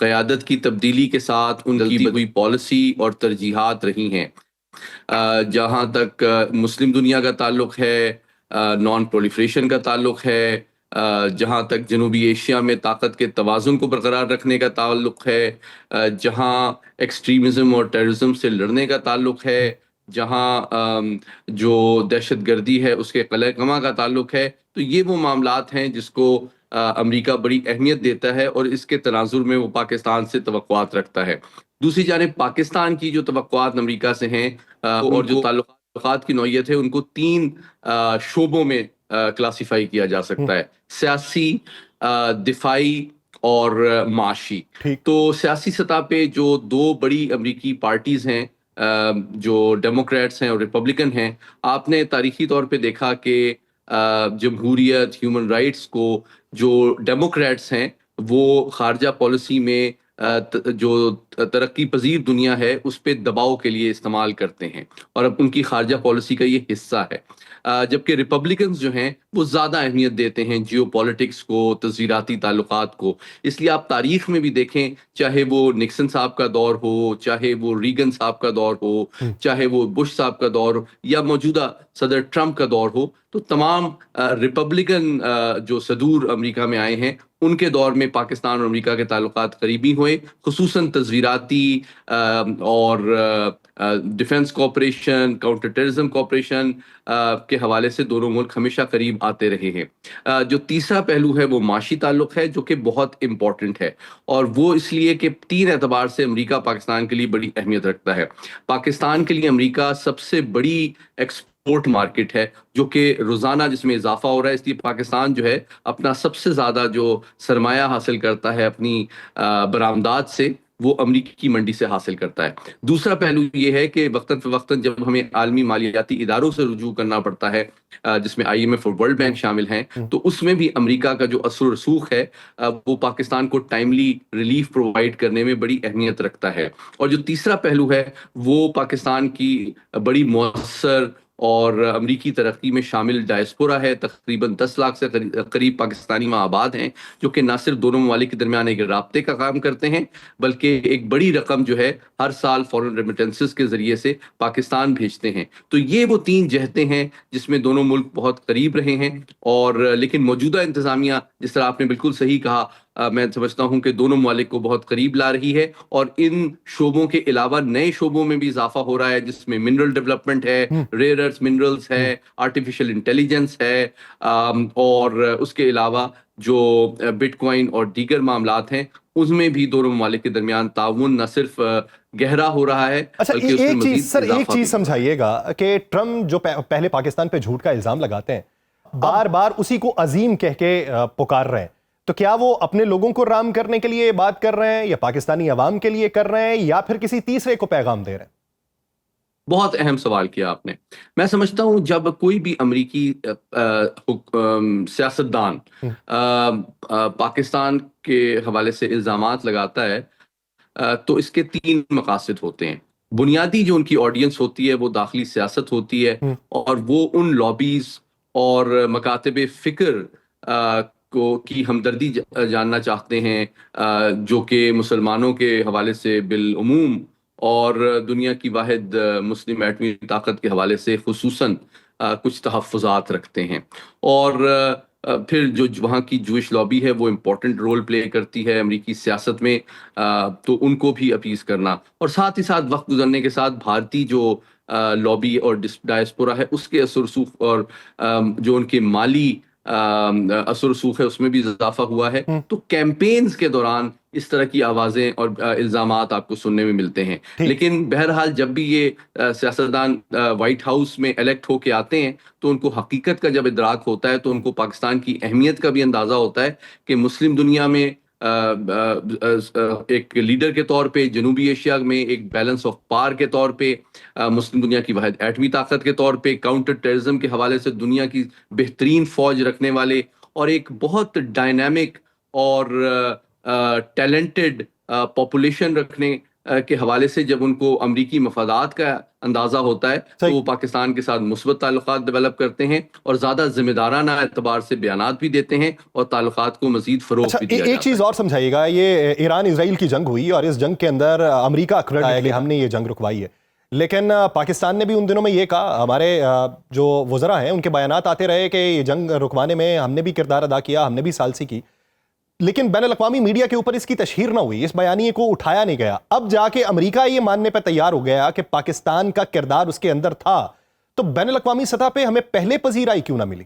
قیادت کی تبدیلی کے ساتھ ان کی ہوئی پالیسی اور ترجیحات رہی ہیں۔ جہاں تک مسلم دنیا کا تعلق ہے، نان پرولیفریشن کا تعلق ہے، جہاں تک جنوبی ایشیا میں طاقت کے توازن کو برقرار رکھنے کا تعلق ہے، جہاں ایکسٹریمزم اور ٹیررزم سے لڑنے کا تعلق ہے، جہاں جو دہشت گردی ہے اس کے قلع کما کا تعلق ہے، تو یہ وہ معاملات ہیں جس کو امریکہ بڑی اہمیت دیتا ہے اور اس کے تناظر میں وہ پاکستان سے توقعات رکھتا ہے۔ دوسری جانب پاکستان کی جو توقعات امریکہ سے ہیں اور جو تعلقات کی نوعیت ہے، ان کو 3 شعبوں میں کلاسیفائی کیا جا سکتا ہے: سیاسی، دفاعی اور معاشی۔ تو سیاسی سطح پہ جو 2 بڑی امریکی پارٹیز ہیں، جو ڈیموکریٹس ہیں اور ریپبلکن ہیں، آپ نے تاریخی طور پہ دیکھا کہ جمہوریت، ہیومن رائٹس کو جو ڈیموکریٹس ہیں وہ خارجہ پالیسی میں جو ترقی پذیر دنیا ہے اس پہ دباؤ کے لیے استعمال کرتے ہیں، اور اب ان کی خارجہ پالیسی کا یہ حصہ ہے۔ جبکہ ریپبلکنز جو ہیں وہ زیادہ اہمیت دیتے ہیں جیو پالیٹکس کو، تصویراتی تعلقات کو۔ اس لیے آپ تاریخ میں بھی دیکھیں، چاہے وہ نکسن صاحب کا دور ہو، چاہے وہ ریگن صاحب کا دور ہو، چاہے وہ بش صاحب کا دور ہو، یا موجودہ صدر ٹرمپ کا دور ہو، تو تمام ریپبلکن جو صدور امریکہ میں آئے ہیں ان کے دور میں پاکستان اور امریکہ کے تعلقات قریبی ہوئے، خصوصاً تصویراتی اور defence cooperation, counter terrorism cooperation کے حوالے سے دونوں ملک ہمیشہ قریب آتے رہے ہیں۔ جو تیسرا پہلو ہے وہ معاشی تعلق ہے، جو کہ بہت امپورٹنٹ ہے، اور وہ اس لیے کہ 3 اعتبار سے امریکہ پاکستان کے لیے بڑی اہمیت رکھتا ہے۔ پاکستان کے لیے امریکہ سب سے بڑی ایکسپورٹ مارکیٹ ہے، جو کہ روزانہ جس میں اضافہ ہو رہا ہے، اس لیے پاکستان جو ہے اپنا سب سے زیادہ جو سرمایہ حاصل کرتا ہے اپنی برآمدات سے، وہ امریکی کی منڈی سے حاصل کرتا ہے۔ دوسرا پہلو یہ ہے کہ وقتاً فوقتاً جب ہمیں عالمی مالیاتی اداروں سے رجوع کرنا پڑتا ہے، جس میں IMF اور ورلڈ بینک شامل ہیں، تو اس میں بھی امریکہ کا جو اثر و رسوخ ہے وہ پاکستان کو ٹائملی ریلیف پرووائڈ کرنے میں بڑی اہمیت رکھتا ہے۔ اور جو تیسرا پہلو ہے وہ پاکستان کی بڑی مؤثر اور امریکی ترقی میں شامل ڈائسپورا ہے۔ تقریباً 10 لاکھ سے قریب پاکستانی وہاں آباد ہیں، جو کہ نہ صرف دونوں ممالک کے درمیان ایک رابطے کا کام کرتے ہیں، بلکہ ایک بڑی رقم جو ہے ہر سال فورن ریمیٹنسز کے ذریعے سے پاکستان بھیجتے ہیں۔ تو یہ وہ 3 جہتیں ہیں جس میں دونوں ملک بہت قریب رہے ہیں، اور لیکن موجودہ انتظامیہ، جس طرح آپ نے بالکل صحیح کہا، میں سمجھتا ہوں کہ دونوں ممالک کو بہت قریب لا رہی ہے، اور ان شعبوں کے علاوہ نئے شعبوں میں بھی اضافہ ہو رہا ہے، جس میں منرل ڈیولپمنٹ ہے، ریئر ارتھ منرلز ہے، آرٹیفیشل انٹیلیجنس ہے، اور اس کے علاوہ جو بٹ کوائن اور دیگر معاملات ہیں، اس میں بھی دونوں ممالک کے درمیان تعاون نہ صرف گہرا ہو رہا ہے، بلکہ اس میں مزید اضافہ ایک چیز سمجھائیے گا کہ ٹرمپ جو پہلے پاکستان پہ جھوٹ کا الزام لگاتے ہیں، بار بار اسی کو عظیم کہہ کے پکار رہے ہیں، تو کیا وہ اپنے لوگوں کو رام کرنے کے لیے بات کر رہے ہیں، یا پاکستانی عوام کے لیے کر رہے ہیں، یا پھر کسی تیسرے کو پیغام دے رہے ہیں؟ بہت اہم سوال کیا آپ نے۔ میں سمجھتا ہوں جب کوئی بھی امریکی سیاستدان پاکستان کے حوالے سے الزامات لگاتا ہے، تو اس کے 3 مقاصد ہوتے ہیں۔ بنیادی جو ان کی آڈینس ہوتی ہے وہ داخلی سیاست ہوتی ہے، اور وہ ان لابیز اور مکاتب فکر کی ہمدردی جاننا چاہتے ہیں، جو کہ مسلمانوں کے حوالے سے بالعموم اور دنیا کی واحد مسلم ایٹمی طاقت کے حوالے سے خصوصاً کچھ تحفظات رکھتے ہیں۔ اور پھر جو وہاں کی جوئش لابی ہے وہ امپورٹنٹ رول پلے کرتی ہے امریکی سیاست میں، تو ان کو بھی اپیز کرنا، اور ساتھ ہی ساتھ وقت گزرنے کے ساتھ بھارتی جو لابی اور ڈائسپورا ہے اس کے اثر رسوخ اور جو ان کے مالی اثر رسوخ ہے اس میں بھی اضافہ ہوا ہے۔ تو کیمپینز کے دوران اس طرح کی آوازیں اور الزامات آپ کو سننے میں ملتے ہیں، لیکن بہرحال جب بھی یہ سیاستدان وائٹ ہاؤس میں الیکٹ ہو کے آتے ہیں تو ان کو حقیقت کا جب ادراک ہوتا ہے تو ان کو پاکستان کی اہمیت کا بھی اندازہ ہوتا ہے کہ مسلم دنیا میں ایک لیڈر کے طور پہ، جنوبی ایشیا میں ایک بیلنس آف پاور کے طور پہ، مسلم دنیا کی واحد ایٹمی طاقت کے طور پہ، کاؤنٹر ٹیررزم کے حوالے سے دنیا کی بہترین فوج رکھنے والے، اور ایک بہت ڈائنامک اور ٹیلنٹڈ پاپولیشن رکھنے کے حوالے سے جب ان کو امریکی مفادات کا اندازہ ہوتا ہے تو صحیح. وہ پاکستان کے ساتھ مثبت تعلقات ڈیولپ کرتے ہیں اور زیادہ ذمہ دارانہ اعتبار سے بیانات بھی دیتے ہیں اور تعلقات کو مزید فروغ اچھا بھی دیا ایک جاتا چیز ہے. اور سمجھائیے گا، یہ ایران اسرائیل کی جنگ ہوئی اور اس جنگ کے اندر امریکہ اکرڑ ہے کہ ہم نے یہ جنگ رکوائی ہے، لیکن پاکستان نے بھی ان دنوں میں یہ کہا، ہمارے جو وزراء ہیں ان کے بیانات آتے رہے کہ یہ جنگ رکوانے میں ہم نے بھی کردار ادا کیا، ہم نے بھی ثالثی کی، لیکن بین الاقوامی میڈیا کے اوپر اس کی تشہیر نہ ہوئی، اس بیانیے کو اٹھایا نہیں گیا. اب جا کے امریکہ یہ ماننے پہ تیار ہو گیا کہ پاکستان کا کردار اس کے اندر تھا، تو بین الاقوامی سطح پہ ہمیں پہلے پذیرائی کیوں نہ ملی؟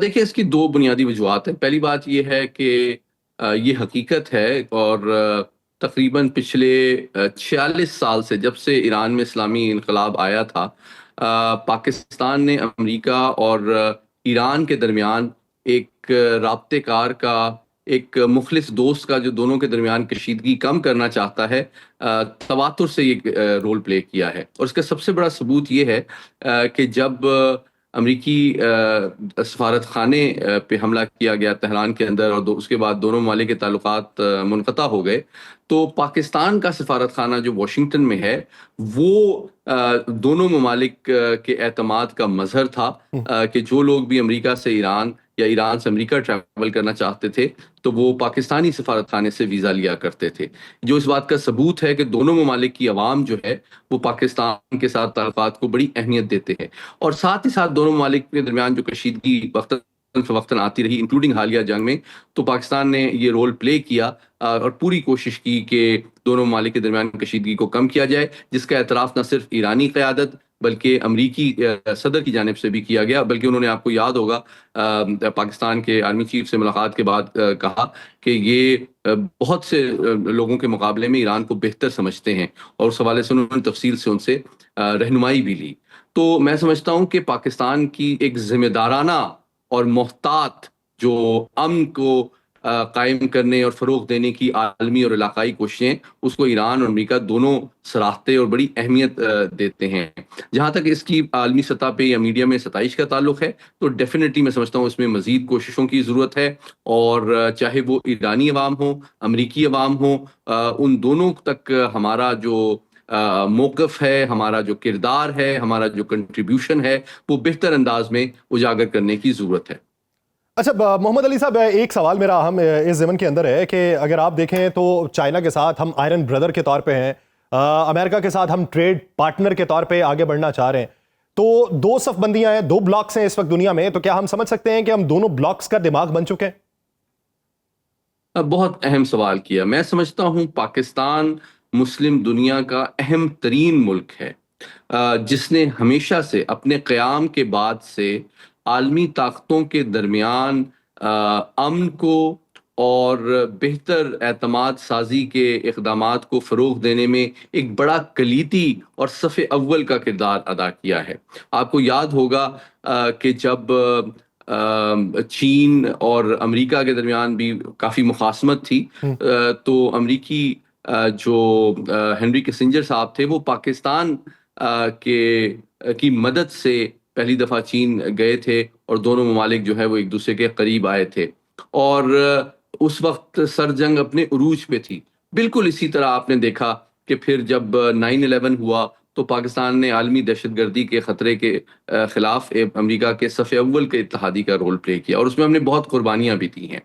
دیکھیں اس کی دو بنیادی وجوہات ہیں. پہلی بات یہ ہے کہ یہ حقیقت ہے اور تقریباً پچھلے 46 سال سے جب سے ایران میں اسلامی انقلاب آیا تھا، پاکستان نے امریکہ اور ایران کے درمیان ایک رابطے کار کا، ایک مخلص دوست کا جو دونوں کے درمیان کشیدگی کم کرنا چاہتا ہے، تواتر سے یہ رول پلے کیا ہے. اور اس کا سب سے بڑا ثبوت یہ ہے کہ جب امریکی سفارت خانے پہ حملہ کیا گیا تہران کے اندر اور اس کے بعد دونوں ممالک کے تعلقات منقطع ہو گئے، تو پاکستان کا سفارت خانہ جو واشنگٹن میں ہے وہ دونوں ممالک کے اعتماد کا مظہر تھا کہ جو لوگ بھی امریکہ سے ایران یا ایران سے امریکہ ٹریول کرنا چاہتے تھے تو وہ پاکستانی سفارت خانے سے ویزا لیا کرتے تھے، جو اس بات کا ثبوت ہے کہ دونوں ممالک کی عوام جو ہے وہ پاکستان کے ساتھ تعلقات کو بڑی اہمیت دیتے ہیں. اور ساتھ ہی ساتھ دونوں ممالک کے درمیان جو کشیدگی وقتاً فوقتاً آتی رہی انکلوڈنگ حالیہ جنگ میں، تو پاکستان نے یہ رول پلے کیا اور پوری کوشش کی کہ دونوں ممالک کے درمیان کشیدگی کو کم کیا جائے، جس کا اعتراف نہ صرف ایرانی قیادت بلکہ امریکی صدر کی جانب سے بھی کیا گیا. بلکہ انہوں نے، آپ کو یاد ہوگا، پاکستان کے آرمی چیف سے ملاقات کے بعد کہا کہ یہ بہت سے لوگوں کے مقابلے میں ایران کو بہتر سمجھتے ہیں، اور اس حوالے سے انہوں نے تفصیل سے ان سے رہنمائی بھی لی. تو میں سمجھتا ہوں کہ پاکستان کی ایک ذمہ دارانہ اور محتاط جو امن کو قائم کرنے اور فروغ دینے کی عالمی اور علاقائی کوششیں، اس کو ایران اور امریکہ دونوں سراہتے اور بڑی اہمیت دیتے ہیں. جہاں تک اس کی عالمی سطح پہ یا میڈیا میں ستائش کا تعلق ہے تو ڈیفینیٹلی میں سمجھتا ہوں اس میں مزید کوششوں کی ضرورت ہے، اور چاہے وہ ایرانی عوام ہوں، امریکی عوام ہوں، ان دونوں تک ہمارا جو موقف ہے، ہمارا جو کردار ہے، ہمارا جو کنٹریبیوشن ہے، وہ بہتر انداز میں اجاگر کرنے کی ضرورت ہے. اچھا محمد علی صاحب، ایک سوال میرا اہم اس ضمن کے اندر ہے کہ اگر آپ دیکھیں تو چائنا کے ساتھ ہم آئرن بردر کے طور پہ ہیں، امریکہ کے ساتھ ہم ٹریڈ پارٹنر کے طور پہ آگے بڑھنا چاہ رہے ہیں، تو دو صف بندیاں ہیں، دو بلاکس ہیں اس وقت دنیا میں، تو کیا ہم سمجھ سکتے ہیں کہ ہم دونوں بلاکس کا دماغ بن چکے ہیں؟ بہت اہم سوال کیا. میں سمجھتا ہوں پاکستان مسلم دنیا کا اہم ترین ملک ہے جس نے ہمیشہ سے اپنے قیام کے بعد سے عالمی طاقتوں کے درمیان امن کو اور بہتر اعتماد سازی کے اقدامات کو فروغ دینے میں ایک بڑا کلیدی اور صف اول کا کردار ادا کیا ہے. آپ کو یاد ہوگا کہ جب چین اور امریکہ کے درمیان بھی کافی مخاصمت تھی، تو امریکی جو ہنری کسنجر صاحب تھے وہ پاکستان کی مدد سے پہلی دفعہ چین گئے تھے اور دونوں ممالک جو ہے وہ ایک دوسرے کے قریب آئے تھے، اور اس وقت سر جنگ اپنے عروج پہ تھی. بالکل اسی طرح آپ نے دیکھا کہ پھر جب 9/11 ہوا تو پاکستان نے عالمی دہشت گردی کے خطرے کے خلاف امریکہ کے صف اول کے اتحادی کا رول پلے کیا، اور اس میں ہم نے بہت قربانیاں بھی دی ہیں.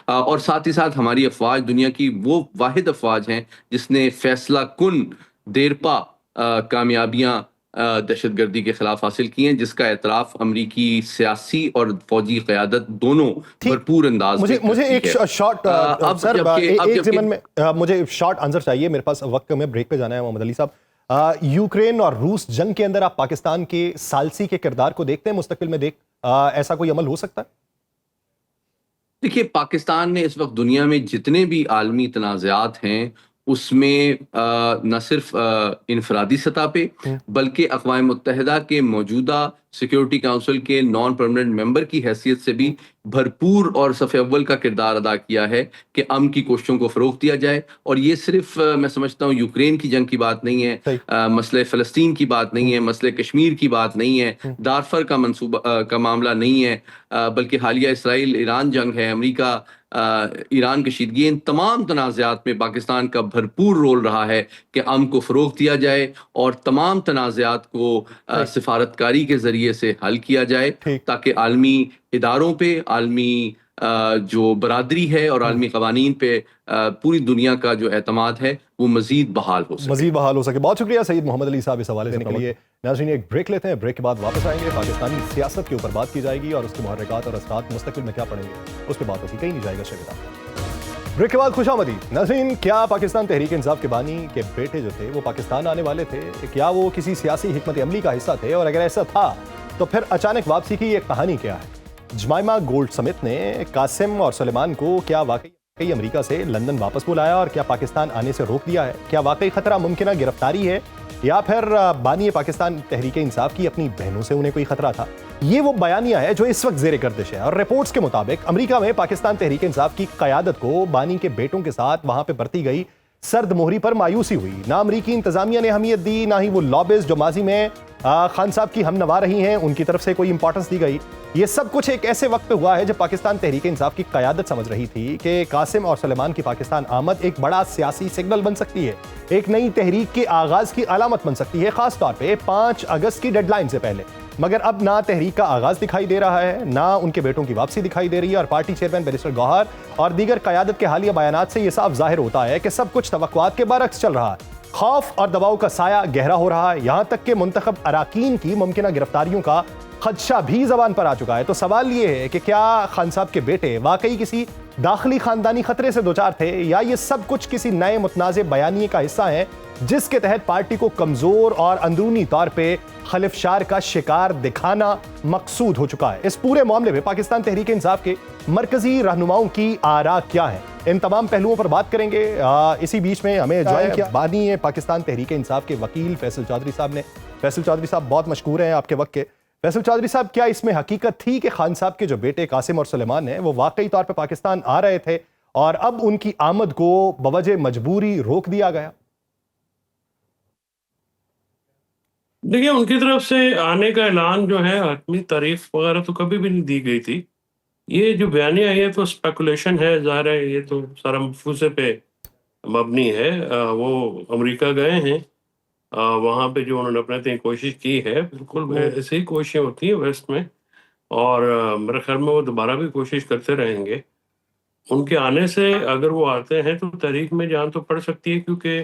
اور ساتھ ہی ساتھ ہماری افواج دنیا کی وہ واحد افواج ہیں جس نے فیصلہ کن دیرپا کامیابیاں دہشت گردی کے خلاف حاصل کی ہیں، جس کا اعتراف امریکی سیاسی اور فوجی قیادت دونوں بھرپور انداز میں مجھے ایک شارٹ مجھے شارٹ آنسر چاہیے، میرے پاس وقت کم ہے، بریک پہ جانا ہے. محمد علی صاحب، یوکرین اور روس جنگ کے اندر آپ پاکستان کے ثالثی کے کردار کو دیکھتے ہیں؟ مستقبل میں ایسا کوئی عمل ہو سکتا ہے؟ دیکھیے، پاکستان نے اس وقت دنیا میں جتنے بھی عالمی تنازعات ہیں اس میں نہ صرف انفرادی سطح پہ بلکہ اقوام متحدہ کے موجودہ سیکیورٹی کونسل کے نان پرماننٹ ممبر کی حیثیت سے بھی بھرپور اور صف اول کا کردار ادا کیا ہے کہ امن کی کوششوں کو فروغ دیا جائے. اور یہ صرف میں سمجھتا ہوں یوکرین کی جنگ کی بات نہیں ہے، مسئلہ فلسطین کی بات نہیں ہے، مسئلہ کشمیر کی بات نہیں ہے، دارفر کا معاملہ نہیں ہے، بلکہ حالیہ اسرائیل ایران جنگ ہے، امریکہ ایران کشیدگی، ان تمام تنازعات میں پاکستان کا بھرپور رول رہا ہے کہ امن کو فروغ دیا جائے اور تمام تنازعات کو سفارتکاری کے ذریعے سے حل کیا جائے، تاکہ عالمی اداروں پہ، عالمی جو برادری ہے اور عالمی قوانین پہ پوری دنیا کا جو اعتماد ہے وہ مزید بحال ہو سکے. بہت شکریہ سعید محمد علی صاحب اس حوالے دینے کے لیے. ناظرین ایک بریک لیتے ہیں، بریک کے بعد واپس آئیں گے. پاکستانی سیاست کے اوپر بات کی جائے گی اور اس کے محرکات اور اثرات مستقبل میں کیا پڑیں گے، اس پہ بات ہوگی. کہیں نہیں جائے گا شہید. بریک کے بعد خوش آمدید. ناظرین، کیا پاکستان تحریک انصاف کے بانی کے بیٹے جو تھے وہ پاکستان آنے والے تھے؟ کیا وہ کسی سیاسی حکمت عملی کا حصہ تھے؟ اور اگر ایسا تھا تو پھر اچانک واپسی کی یہ کہانی کیا ہے؟ جمائمہ گولڈ سمتھ نے قاسم اور سلیمان کو کیا واقعی امریکہ سے لندن واپس بلایا اور کیا پاکستان آنے سے روک دیا ہے؟ کیا واقعی خطرہ ممکنہ گرفتاری ہے یا پھر بانی پاکستان تحریک انصاف کی اپنی بہنوں سے انہیں کوئی خطرہ تھا؟ یہ وہ بیانیہ ہے جو اس وقت زیر گردش ہے. اور رپورٹس کے مطابق امریکہ میں پاکستان تحریک انصاف کی قیادت کو بانی کے بیٹوں کے ساتھ وہاں پہ برتی گئی سرد مہری پر مایوسی ہوئی. نہ امریکی انتظامیہ نے اہمیت دی، نہ ہی وہ لابیز جو ماضی میں خان صاحب کی ہم نوا رہی ہیں ان کی طرف سے کوئی امپورٹنس دی گئی. یہ سب کچھ ایک ایسے وقت پہ ہوا ہے جب پاکستان تحریک انصاف کی قیادت سمجھ رہی تھی کہ قاسم اور سلیمان کی پاکستان آمد ایک بڑا سیاسی سگنل بن سکتی ہے، ایک نئی تحریک کے آغاز کی علامت بن سکتی ہے، خاص طور پہ 5 اگست کی ڈیڈ لائن سے پہلے. مگر اب نہ تحریک کا آغاز دکھائی دے رہا ہے، نہ ان کے بیٹوں کی واپسی دکھائی دے رہی ہے. اور پارٹی چیئرمین بیرسٹر گوہر اور دیگر قیادت کے حالیہ بیانات سے یہ صاف ظاہر ہوتا ہے کہ سب کچھ توقعات کے برعکس چل رہا ہے. خوف اور دباؤ کا سایہ گہرا ہو رہا ہے، یہاں تک کہ منتخب اراکین کی ممکنہ گرفتاریوں کا خدشہ بھی زبان پر آ چکا ہے. تو سوال یہ ہے کہ کیا خان صاحب کے بیٹے واقعی کسی داخلی خاندانی خطرے سے دوچار تھے یا یہ سب کچھ کسی نئے متنازع بیانیے کا حصہ ہیں جس کے تحت پارٹی کو کمزور اور اندرونی طور پہ خلفشار کا شکار دکھانا مقصود ہو چکا ہے؟ اس پورے معاملے میں پاکستان تحریک انصاف کے مرکزی رہنماؤں کی آراء کیا ہیں؟ ان تمام پہلوؤں پر بات کریں گے. اسی بیچ میں ہمیں جوائن کیا بانی پاکستان تحریک انصاف کے وکیل فیصل چودھری صاحب نے. فیصل چودھری صاحب بہت مشکور ہیں آپ کے وقت کے. فیصل چودھری صاحب، کیا اس میں حقیقت تھی کہ خان صاحب کے جو بیٹے قاسم اور سلیمان ہیں وہ واقعی طور پہ پاکستان آ رہے تھے اور اب ان کی آمد کو بوجہ مجبوری روک دیا گیا؟ دیکھیں، ان کی طرف سے آنے کا اعلان جو ہے حتمی تاریخ وغیرہ تو کبھی بھی نہیں دی گئی تھی. یہ جو بیانیہ ہے یہ تو اسپیکولیشن ہے، ظاہر ہے یہ تو سارا مفروضے پہ مبنی ہے. وہ امریکہ گئے ہیں، وہاں پہ جو انہوں نے اپنے تئیں کوشش کی ہے، بالکل ایسے ہی کوششیں ہوتی ہیں ویسٹ میں، اور میرے خیال میں وہ دوبارہ بھی کوشش کرتے رہیں گے. ان کے آنے سے اگر وہ آتے ہیں تو تحریک میں جان تو پڑ سکتی ہے، کیونکہ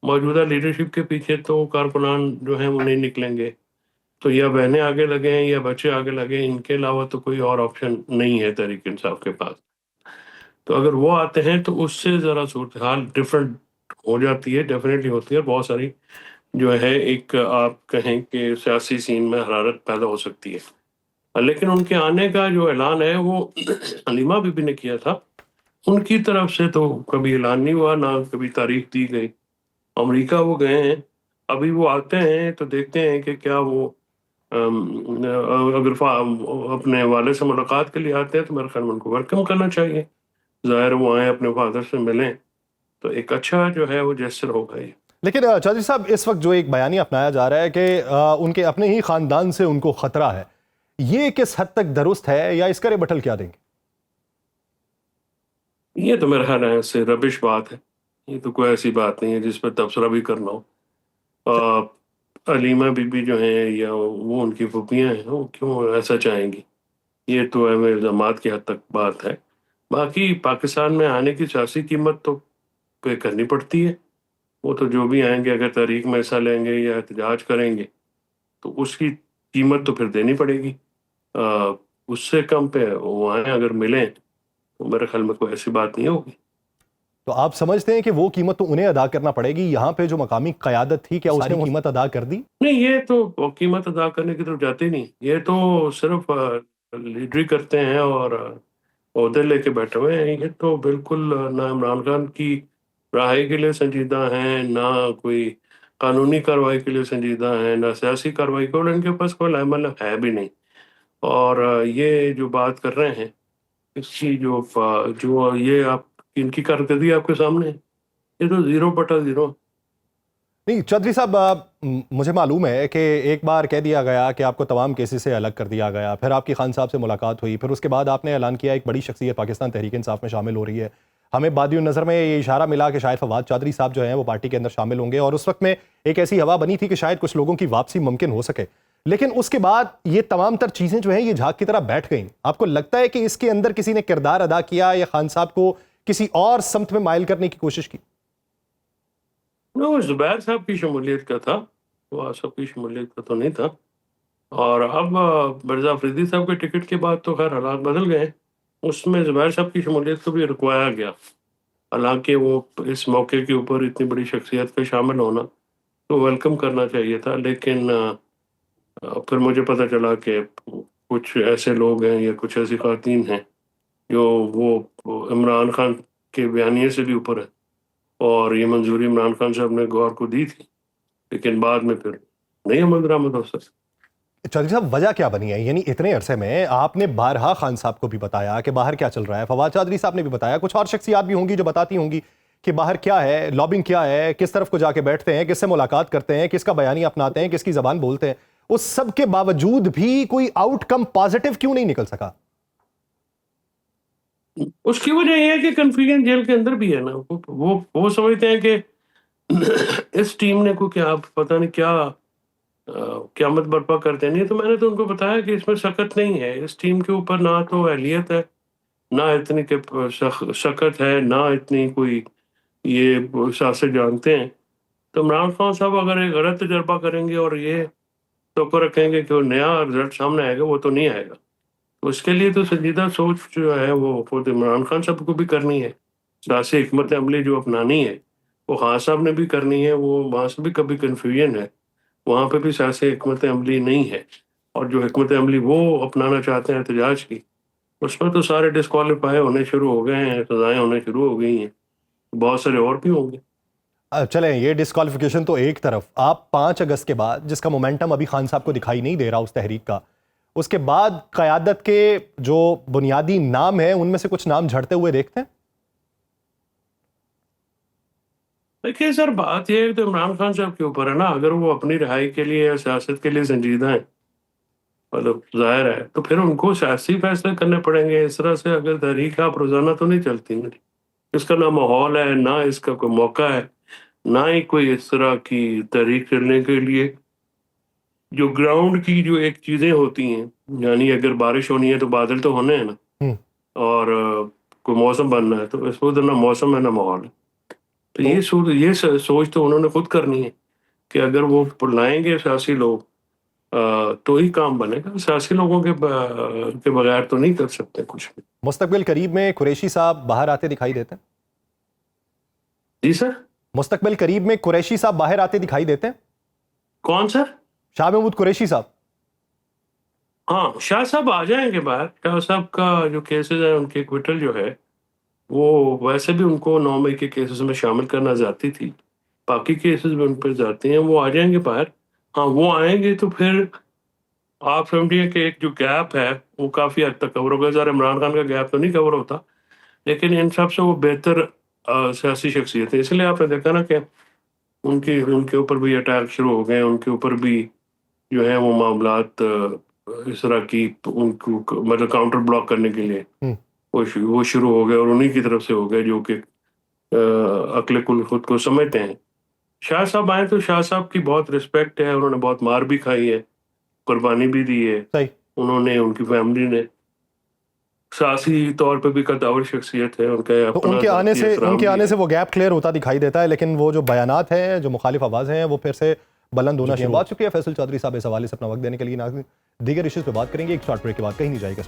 موجودہ لیڈرشپ کے پیچھے تو کارکنان جو ہیں وہ نہیں نکلیں گے. تو یا بہنیں آگے لگیں یا بچے آگے لگیں، ان کے علاوہ تو کوئی اور آپشن نہیں ہے تحریک انصاف کے پاس. تو اگر وہ آتے ہیں تو اس سے ذرا صورتحال ڈفرینٹ ہو جاتی ہے، ڈیفینیٹلی ہوتی ہے. بہت ساری جو ہے ایک آپ کہیں کہ سیاسی سین میں حرارت پیدا ہو سکتی ہے. لیکن ان کے آنے کا جو اعلان ہے وہ حلیمہ بی بی نے کیا تھا. ان کی طرف سے تو کبھی اعلان نہیں ہوا، نہ کبھی تاریخ دی گئی. امریکہ وہ گئے ہیں، ابھی وہ آتے ہیں تو دیکھتے ہیں کہ کیا وہ اگر اپنے والد سے ملاقات کے لیے آتے ہیں تو میرے خیال میں ان کو ویلکم کرنا چاہیے. ظاہر وہ آئیں اپنے فادر سے ملیں تو ایک اچھا جو ہے وہ جیسر ہوگا. یہ لیکن چودھری صاحب، اس وقت جو ایک بیانیہ اپنایا جا رہا ہے کہ ان کے اپنے ہی خاندان سے ان کو خطرہ ہے، یہ کس حد تک درست ہے یا اس کا ریبٹل کیا دیں گے؟ یہ تو میرے خیال ہے سے ربش بات ہے. یہ تو کوئی ایسی بات نہیں ہے جس پہ تبصرہ بھی کرنا ہو. علیمہ بی بی جو ہیں یا وہ ان کی پھوپھیاں ہیں، وہ کیوں ایسا چاہیں گی؟ یہ تو الزامات کی حد تک بات ہے. باقی پاکستان میں آنے کی سیاسی قیمت تو پے کرنی پڑتی ہے. وہ تو جو بھی آئیں گے اگر تحریک میں حصہ لیں گے یا احتجاج کریں گے تو اس کی قیمت تو پھر دینی پڑے گی. اس سے کم پہ وہ آئیں اگر ملیں تو میرے خیال میں کوئی ایسی بات نہیں ہوگی. تو آپ سمجھتے ہیں کہ وہ قیمت تو انہیں ادا کرنا پڑے گی؟ یہاں پہ جو مقامی قیادت تھی کیا اس نے وہ قیمت ادا کر دی؟ نہیں، یہ تو قیمت ادا کرنے کی طرف جاتے نہیں. یہ تو صرف لیڈری کرتے ہیں اور عہدے لے کے بیٹھے ہوئے ہیں. یہ تو بالکل نہ عمران خان کی رہائی کے لیے سنجیدہ ہیں، نہ کوئی قانونی کارروائی کے لیے سنجیدہ ہیں، نہ سیاسی کارروائی کو. ان کے پاس کوئی عمل ہے بھی نہیں. اور یہ جو بات کر رہے ہیں اس کی جو یہ آپ ان کی کارکردگی آپ کے سامنے ہے، یہ تو 0/0. نہیں چودھری صاحب، مجھے معلوم ہے کہ ایک بار کہہ دیا گیا کہ آپ کو تمام کیسز سے الگ کر دیا گیا، پھر آپ کی خان صاحب سے ملاقات ہوئی، پھر اس کے بعد آپ نے اعلان کیا ایک بڑی شخصیت پاکستان تحریک انصاف میں شامل ہو رہی ہے. ہمیں بادی النظر میں یہ اشارہ ملا کہ شاید فواد چودھری صاحب جو ہیں وہ پارٹی کے اندر شامل ہوں گے، اور اس وقت میں ایک ایسی ہوا بنی تھی کہ شاید کچھ لوگوں کی واپسی ممکن ہو سکے. لیکن اس کے بعد یہ تمام تر چیزیں جو ہیں یہ جھاگ کی طرح بیٹھ گئیں. آپ کو لگتا ہے کہ اس کے اندر کسی نے کردار ادا کیا یا خان صاحب کو کسی اور سمت میں مائل کرنے کی کوشش کی؟ وہ زبیر صاحب کی شمولیت کا تھا، وہ سب کی شمولیت کا تو نہیں تھا. اور اب مرزا افریدی صاحب کے ٹکٹ کے بعد تو خیر حالات بدل گئے، اس میں زبیر صاحب کی شمولیت کو بھی رکوایا گیا. حالانکہ وہ اس موقع کے اوپر اتنی بڑی شخصیت کا شامل ہونا تو ویلکم کرنا چاہیے تھا. لیکن پھر مجھے پتہ چلا کہ کچھ ایسے لوگ ہیں یا کچھ ایسی خواتین ہیں جو وہ عمران خان کے بیانیے سے بھی اوپر ہے، اور یہ منظوری عمران خان صاحب نے گور کو دی تھی، لیکن بعد میں پھر نہیں عمل درآمد ہو سکتا. چودھری صاحب وجہ کیا بنی ہے؟ یعنی اتنے عرصے میں آپ نے بارہا خان صاحب کو بھی بتایا کہ باہر کیا چل رہا ہے، فواد چودھری صاحب نے بھی بتایا، کچھ اور شخصیات بھی ہوں گی جو بتاتی ہوں گی کہ باہر کیا ہے، لابنگ کیا ہے، کس طرف کو جا کے بیٹھتے ہیں، کس سے ملاقات کرتے ہیں، کس کا بیانیہ اپناتے ہیں، کس کی زبان بولتے ہیں. اس سب کے باوجود بھی کوئی آؤٹ کم پازیٹیو کیوں نہیں نکل سکا؟ اس کی وجہ یہ ہے کہ کنفیوژن جیل کے اندر بھی ہے نا. وہ سمجھتے ہیں کہ اس ٹیم نے کو کیا پتہ نہیں کیا قیامت برپا کرتے نہیں. تو میں نے تو ان کو بتایا کہ اس میں سخت نہیں ہے، اس ٹیم کے اوپر نہ تو اہلیت ہے، نہ اتنی سخت ہے، نہ اتنی کوئی یہ سیاست جانتے ہیں. تو عمران خان صاحب اگر ایک غلط تجربہ کریں گے اور یہ توقع رکھیں گے کہ وہ نیا رزلٹ سامنے آئے گا، وہ تو نہیں آئے گا. تو اس کے لیے تو سنجیدہ سوچ جو ہے وہ خود عمران خان صاحب کو بھی کرنی ہے، سیاسی حکمت عملی جو اپنانی ہے وہ خان صاحب نے بھی کرنی ہے. وہ وہاں سے بھی کبھی کنفیوژن ہے، وہاں پہ بھی سیاسی حکمت عملی نہیں ہے، اور جو حکمت عملی وہ اپنانا چاہتے ہیں احتجاج کی، اس میں تو سارے ڈسکوالیفائی ہونے شروع ہو گئے ہیں، سزائیں ہونے شروع ہو گئی ہیں، بہت سارے اور بھی ہوں گے. چلیں یہ ڈسکوالیفیکیشن تو ایک طرف، آپ 5 اگست کے بعد جس کا مومنٹم ابھی خان صاحب کو دکھائی نہیں دے رہا اس تحریک کا، اس کے بعد قیادت کے جو بنیادی نام ہیں ان میں سے کچھ نام جھڑتے ہوئے دیکھتے ہیں؟ دیکھیے سر، بات یہ ہے کہ عمران خان صاحب کے اوپر ہے نا. اگر وہ اپنی رہائی کے لیے یا سیاست کے لیے سنجیدہ ہیں، مطلب ظاہر ہے، تو پھر ان کو سیاسی فیصلے کرنے پڑیں گے. اس طرح سے اگر تحریک آپ روزانہ تو نہیں چلتی نا. اس کا نہ ماحول ہے، نہ اس کا کوئی موقع ہے، نہ ہی کوئی اس طرح کی تحریک چلنے کے لیے جو گراؤنڈ کی جو ایک چیزیں ہوتی ہیں. یعنی اگر بارش ہونی ہے تو بادل تو ہونے ہیں نا، اور کوئی موسم بننا ہے تو اس وقت نہ موسم ہے نہ ماحول ہے. تو یہ سوچ تو انہوں نے خود کرنی ہے کہ اگر وہ لائیں گے سیاسی لوگ تو ہی کام بنے گا. سیاسی لوگوں کے بغیر تو نہیں کر سکتے کچھ بھی. مستقبل قریب میں قریشی صاحب باہر آتے دکھائی دیتے ہیں؟ جی سر؟ مستقبل قریب میں قریشی صاحب باہر آتے دکھائی دیتے ہیں؟ کون سر؟ شاہ محمود قریشی صاحب. ہاں، شاہ صاحب آ جائیں گے باہر. شاہ صاحب کا جو کیسز ہیں ان کے ایکویٹل جو ہے وہ ویسے بھی ان کو 9 مئی کے کیسز میں شامل کرنا جاتی تھی، باقی کیسز بھی ان پہ جاتے ہیں. وہ آ جائیں گے باہر. ہاں، وہ آئیں گے تو پھر آپ سمجھیے کہ ایک جو گیپ ہے وہ کافی حد تک کور ہوگا. ذرا عمران خان کا گیپ تو نہیں کور ہوتا، لیکن ان سب سے وہ بہتر سیاسی شخصیت ہے. اس لیے آپ نے دیکھا نا کہ ان کے اوپر بھی اٹیک شروع ہو گئے، ان کے اوپر بھی جو ہے وہ معاملات اس طرح کی ان کو مطلب کاؤنٹر بلاک کرنے کے لیے وہ شروع ہو گئے، اور انہی کی طرف سے ہو گئے جو کہ عقل کل خود کو سمجھتے ہیں. شاہ صاحب آئے تو شاہ صاحب کی بہت رسپیکٹ ہے، انہوں نے بہت مار بھی کھائی ہے، قربانی بھی دی ہے. صحیح. انہوں نے، ان کی فیملی نے سیاسی طور پہ بھی قداور شخصیت ہے. ان کے آنے سے وہ گیپ کلیئر ہوتا دکھائی دیتا ہے. لیکن وہ جو بیانات ہیں، جو مخالف آوازیں ہیں، وہ پھر سے بلند ہونا شروع. بہت شکریہ فیصل چودھری صاحب اس حوالے سے اپنا وقت دینے کے لیے. ناظرین دیگر ایشوز پہ بات کریں گے ایک شارٹ بریک کے بعد، کہیں نہیں جائے گا.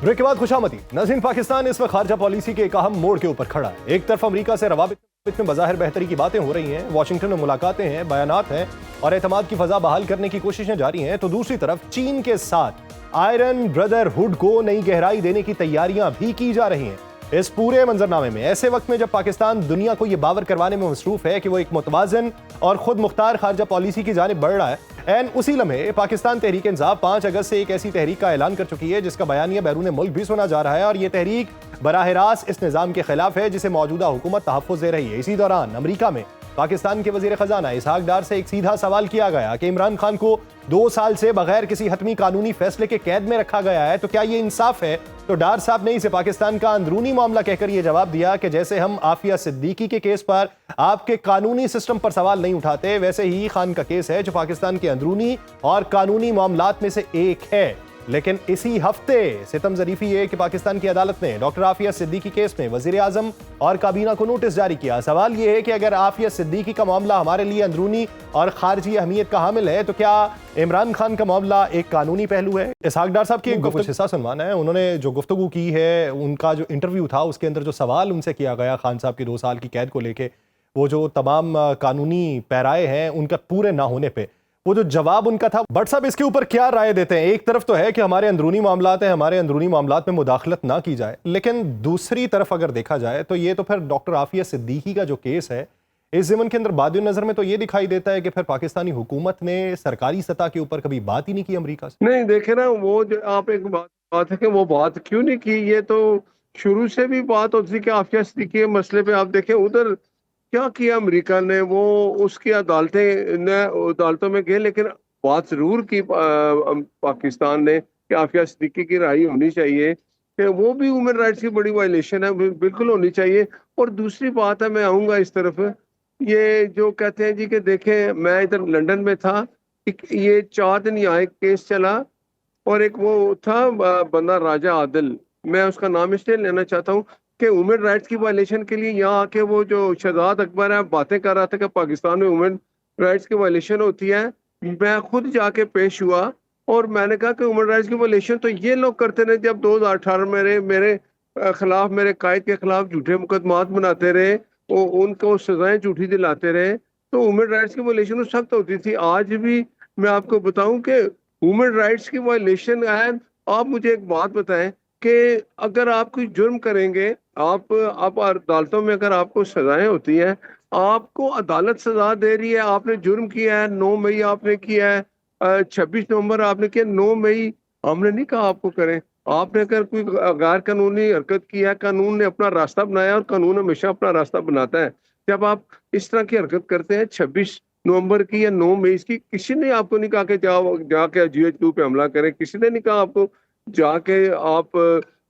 بریک کے بعد خوش آمدید ناظرین. پاکستان اس وقت خارجہ پالیسی کے ایک اہم موڑ کے اوپر کھڑا ہے. ایک طرف امریکہ سے روابط میں بظاہر بہتری کی باتیں ہو رہی ہیں، واشنگٹن میں ملاقاتیں ہیں، بیانات ہیں اور اعتماد کی فضا بحال کرنے کی کوششیں جاری ہیں، تو دوسری طرف چین کے ساتھ آئرن بردر ہوڈ کو نئی گہرائی دینے کی تیاریاں بھی کی جا رہی ہیں. اس پورے منظرنامے میں ایسے وقت میں جب پاکستان دنیا کو یہ باور کروانے میں مصروف ہے کہ وہ ایک متوازن اور خود مختار خارجہ پالیسی کی جانب بڑھ رہا ہے، اسی لمحے پاکستان تحریک انصاف 5 اگست سے ایک ایسی تحریک کا اعلان کر چکی ہے جس کا بیانیہ بیرون ملک بھی سنا جا رہا ہے، اور یہ تحریک براہ راست اس نظام کے خلاف ہے جسے موجودہ حکومت تحفظ دے رہی ہے. اسی دوران امریکہ میں پاکستان کے وزیر خزانہ اسحاق ڈار سے ایک سیدھا سوال کیا گیا کہ عمران خان کو 2 سال سے بغیر کسی حتمی قانونی فیصلے کے قید میں رکھا گیا ہے، تو کیا یہ انصاف ہے؟ تو ڈار صاحب نے اسے پاکستان کا اندرونی معاملہ کہہ کر یہ جواب دیا کہ جیسے ہم عافیہ صدیقی کے کیس پر آپ کے قانونی سسٹم پر سوال نہیں اٹھاتے، ویسے ہی خان کا کیس ہے جو پاکستان کے اندرونی اور قانونی معاملات میں سے ایک ہے۔ لیکن اسی ہفتے ستم ظریفی یہ کہ پاکستان کی عدالت نے ڈاکٹر عافیہ صدیقی کیس میں وزیر اعظم اور کابینہ کو نوٹس جاری کیا۔ سوال یہ ہے کہ اگر عافیہ صدیقی کا معاملہ ہمارے لیے اندرونی اور خارجی اہمیت کا حامل ہے تو کیا عمران خان کا معاملہ ایک قانونی پہلو ہے؟ اسحاق ڈار صاحب کی ایک گفتگو حصہ سنوانا ہے۔ انہوں نے جو گفتگو کی ہے، ان کا جو انٹرویو تھا اس کے اندر جو سوال ان سے کیا گیا خان صاحب کی 2 سال کی قید کو لے کے، وہ جو تمام قانونی پیرائے ہیں ان کا پورے نہ ہونے پہ وہ جو جواب ان کا تھا، بٹ صاحب اس کے اوپر کیا رائے دیتے ہیں؟ ایک طرف تو ہے کہ ہمارے اندرونی معاملات ہیں، ہمارے اندرونی معاملات میں مداخلت نہ کی جائے، لیکن دوسری طرف اگر دیکھا جائے تو یہ تو پھر ڈاکٹر عافیہ صدیقی کا جو کیس ہے اس ضمن کے اندر بادِ نظر میں تو یہ دکھائی دیتا ہے کہ پھر پاکستانی حکومت نے سرکاری سطح کے اوپر کبھی بات ہی نہیں کی امریکہ سے۔ نہیں دیکھیں نا، وہ جو آپ ایک بات ہے کہ وہ بات کیوں نہیں کی، یہ تو شروع سے بھی بات ہوتی تھی کہ عافیہ صدیقی کے مسئلے پہ آپ دیکھیں ادھر کیا کیا امریکہ نے، وہ اس کی عدالتوں میں گئے، لیکن بات ضرور کی پاکستان نے کہ عافیہ صدیقی کی رہائی ہونی چاہیے، کہ وہ بھی ہیومن رائٹس کی بڑی وائلیشن ہے، بالکل ہونی چاہیے۔ اور دوسری بات ہے، میں آؤں گا اس طرف، یہ جو کہتے ہیں جی کہ دیکھیں میں ادھر لندن میں تھا، یہ 4 دن یہاں ایک کیس چلا، اور ایک وہ تھا بندہ راجہ عادل، میں اس کا نام اس لیے لینا چاہتا ہوں کہ ہیومن رائٹس کی وائلیشن کے لیے یہاں آ کے وہ جو شہزاد اکبر ہے باتیں کر رہا تھا کہ پاکستان میں ہیومن رائٹس کی وائلیشن ہوتی ہے، میں خود جا کے پیش ہوا اور میں نے کہا کہ ہیومن رائٹس کی وائلیشن تو یہ لوگ کرتے رہے جب 2018 میرے خلاف، میرے قائد کے خلاف جھوٹے مقدمات بناتے رہے، ان کو سزائیں جھوٹی دلاتے رہے، تو ہیومن رائٹس کی وائلیشن سخت ہوتی تھی۔ آج بھی میں آپ کو بتاؤں کہ ہیومن رائٹس کی وائلیشن ہے۔ آپ مجھے ایک بات بتائیں کہ اگر آپ کوئی جرم کریں گے، آپ عدالتوں میں اگر آپ کو سزائیں ہوتی ہیں، آپ کو عدالت سزا دے رہی ہے، آپ نے جرم کیا ہے، 9 مئی آپ نے کیا ہے، 26 نومبر آپ نے کیا، 9 مئی ہم نے نہیں کہا آپ کو کریں۔ آپ نے اگر کوئی غیر قانونی حرکت کی ہے، قانون نے اپنا راستہ بنایا اور قانون ہمیشہ اپنا راستہ بناتا ہے۔ جب آپ اس طرح کی حرکت کرتے ہیں 26 نومبر کی یا 9 مئی کی، کسی نے آپ کو نہیں کہا کہ جا کے GHQ پہ حملہ کریں، کسی نے نہیں کہا آپ کو جا کے آپ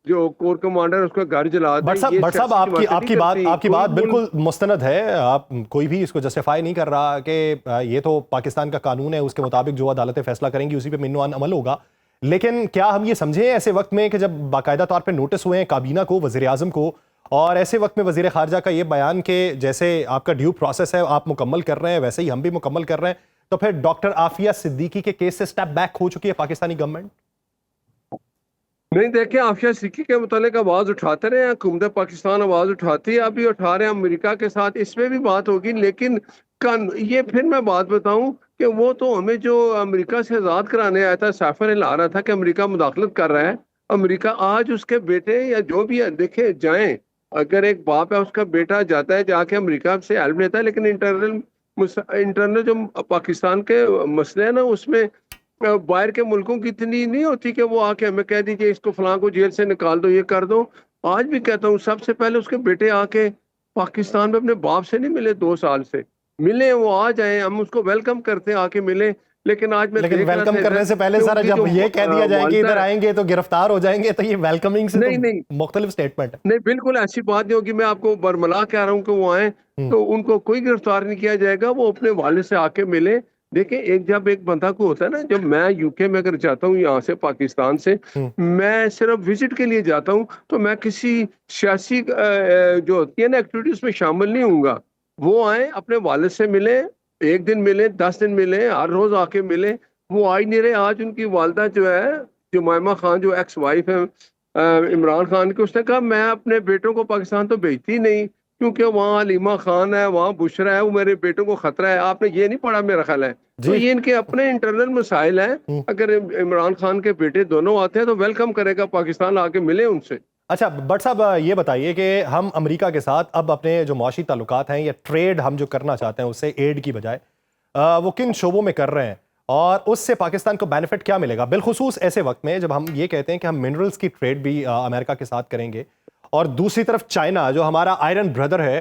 جو کور کمانڈر اس کا گھر جلا دیں۔ بٹ صاحب آپ کی بات بالکل مستند ہے، آپ کوئی بھی اس کو جسٹیفائی نہیں کر رہا کہ یہ تو پاکستان کا قانون ہے، اس کے مطابق جو عدالتیں فیصلہ کریں گی اسی پہ منوان عمل ہوگا، لیکن کیا ہم یہ سمجھیں ایسے وقت میں کہ جب باقاعدہ طور پہ نوٹس ہوئے ہیں کابینہ کو، وزیر اعظم کو، اور ایسے وقت میں وزیر خارجہ کا یہ بیان کہ جیسے آپ کا ڈیو پروسیس ہے آپ مکمل کر رہے ہیں ویسے ہی ہم بھی مکمل کر رہے ہیں، تو پھر ڈاکٹر عافیہ صدیقی کے کیس سے سٹیپ بیک ہو چکی ہے پاکستانی گورنمنٹ؟ نہیں دیکھیں، عافیہ صدیقی کے متعلق آواز اٹھاتے رہے ہیں، حکومت پاکستان آواز اٹھاتی ہے، ابھی اٹھا رہے ہیں امریکہ کے ساتھ، اس میں بھی بات ہوگی، لیکن یہ پھر میں بات بتاؤں کہ وہ تو ہمیں جو امریکہ سے آزاد کرانے آیا تھا، سیفر لا رہا تھا کہ امریکہ مداخلت کر رہا ہے، امریکہ آج اس کے بیٹے یا جو بھی ہے دیکھیں جائیں، اگر ایک باپ ہے اس کا بیٹا جاتا ہے جا کے امریکہ سے ہیلپ لیتا ہے، لیکن انٹرنل جو پاکستان کے مسئلے ہیں نا، اس میں باہر کے ملکوں کی اتنی نہیں ہوتی کہ وہ آ کے ہمیں کہہ دیجئے اس کو فلاں کو جیل سے نکال دو، یہ کر دو۔ آج بھی کہتا ہوں سب سے پہلے اس کے بیٹے آ کے پاکستان میں اپنے باپ سے نہیں ملے، 2 سال سے ملے، وہ آ جائیں، ہم اس کو ویلکم کرتے ہیں، آ کے ملے، لیکن آج میں لیکن ویلکم کرنے سے پہلے سر جب یہ کہہ دیا جائے کہ ادھر آئیں گے تو گرفتار ہو جائیں گے، تو یہ ویلکمنگ سے نہیں مختلف سٹیٹمنٹ ہے۔ نہیں، بالکل ایسی بات نہیں ہوگی، میں آپ کو برملا کہہ رہا ہوں کہ وہ آئیں تو ان کو کوئی گرفتار نہیں کیا جائے گا، وہ اپنے والد سے آ کے ملے۔ دیکھیں جب ایک بندہ کو ہوتا ہے نا، جب میں UK میں اگر جاتا ہوں یہاں سے پاکستان سے، میں صرف وزٹ کے لیے جاتا ہوں، تو میں کسی سیاسی جو ہوتی ہے نا ایکٹیویٹیز میں شامل نہیں ہوں گا۔ وہ آئیں اپنے والد سے ملے، 1 دن ملے، 10 دن ملے، ہر روز آ کے ملے، وہ آ ہی نہیں رہے۔ آج ان کی والدہ جو ہے جمائمہ خان، جو ایکس وائف ہے عمران خان کی، اس نے کہا میں اپنے بیٹوں کو پاکستان تو بھیجتی نہیں کیونکہ وہاں علیمہ خان ہے، وہاں بشرا ہے، وہ میرے بیٹوں کو خطرہ ہے۔ آپ نے یہ نہیں پڑھا میرا خیال ہے، تو یہ ان کے اپنے انٹرنل مسائل ہیں۔ اگر عمران خان کے بیٹے دونوں آتے ہیں تو ویلکم کرے گا پاکستان، آ کے ملے ان سے۔ اچھا بٹ صاحب یہ بتائیے کہ ہم امریکہ کے ساتھ اب اپنے جو معاشی تعلقات ہیں یا ٹریڈ ہم جو کرنا چاہتے ہیں اس سے ایڈ کی بجائے وہ کن شعبوں میں کر رہے ہیں، اور اس سے پاکستان کو بینیفٹ کیا ملے گا، بالخصوص ایسے وقت میں جب ہم یہ کہتے ہیں کہ ہم منرلز کی ٹریڈ بھی امریکہ کے ساتھ کریں گے، اور دوسری طرف چائنا جو ہمارا آئرن بردر ہے